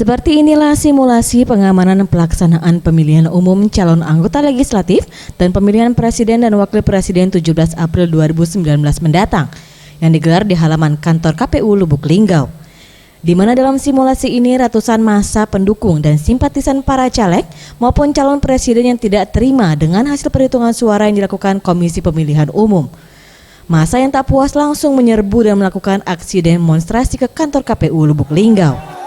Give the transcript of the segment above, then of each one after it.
Seperti inilah simulasi pengamanan pelaksanaan pemilihan umum calon anggota legislatif dan pemilihan presiden dan wakil presiden 17 April 2019 mendatang yang digelar di halaman kantor KPU Lubuk Linggau. Di mana dalam simulasi ini ratusan massa pendukung dan simpatisan para caleg maupun calon presiden yang tidak terima dengan hasil perhitungan suara yang dilakukan Komisi Pemilihan Umum. Massa yang tak puas langsung menyerbu dan melakukan aksi demonstrasi ke kantor KPU Lubuk Linggau.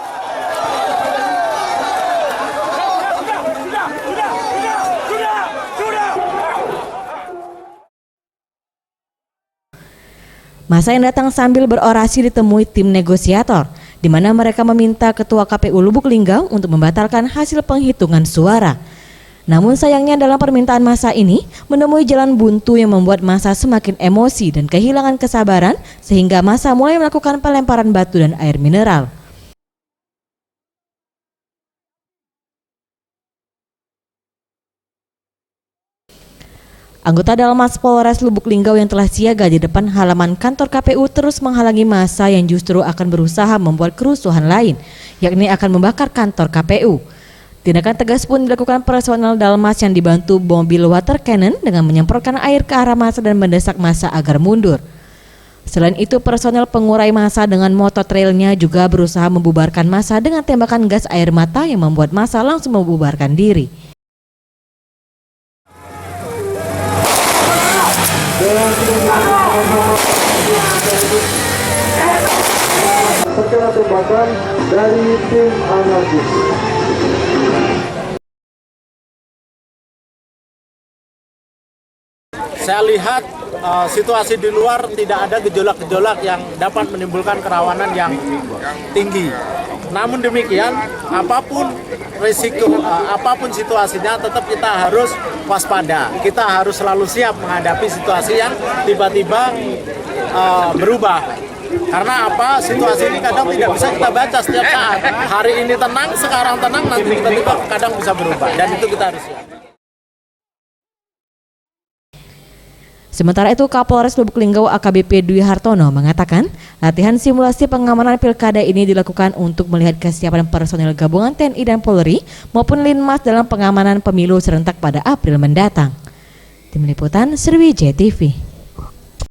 Massa yang datang sambil berorasi ditemui tim negosiator, di mana mereka meminta Ketua KPU Lubuk Linggau untuk membatalkan hasil penghitungan suara. Namun sayangnya dalam permintaan massa ini menemui jalan buntu yang membuat massa semakin emosi dan kehilangan kesabaran sehingga massa mulai melakukan pelemparan batu dan air mineral. Anggota Dalmas Polres Lubuk Linggau yang telah siaga di depan halaman kantor KPU terus menghalangi massa yang justru akan berusaha membuat kerusuhan lain, yakni akan membakar kantor KPU. Tindakan tegas pun dilakukan personel Dalmas yang dibantu mobil water cannon dengan menyemprotkan air ke arah massa dan mendesak massa agar mundur. Selain itu, personel pengurai massa dengan mototrailnya juga berusaha membubarkan massa dengan tembakan gas air mata yang membuat massa langsung membubarkan diri. Secara tembakan dari tim anarkis. Saya lihat situasi di luar tidak ada gejolak-gejolak yang dapat menimbulkan kerawanan yang tinggi. Namun demikian, apapun risiko, apapun situasinya, tetap kita harus waspada. Kita harus selalu siap menghadapi situasi yang tiba-tiba berubah. Karena apa? Situasi ini kadang tidak bisa kita baca setiap saat. Hari ini tenang, sekarang tenang, nanti tiba-tiba kadang bisa berubah. Dan itu kita harus siap. Sementara itu, Kapolres Lubuk Linggau AKBP Dwi Hartono mengatakan latihan simulasi pengamanan pilkada ini dilakukan untuk melihat kesiapan personel gabungan TNI dan Polri maupun Linmas dalam pengamanan pemilu serentak pada April mendatang. Tim Liputan Sriwijaya TV.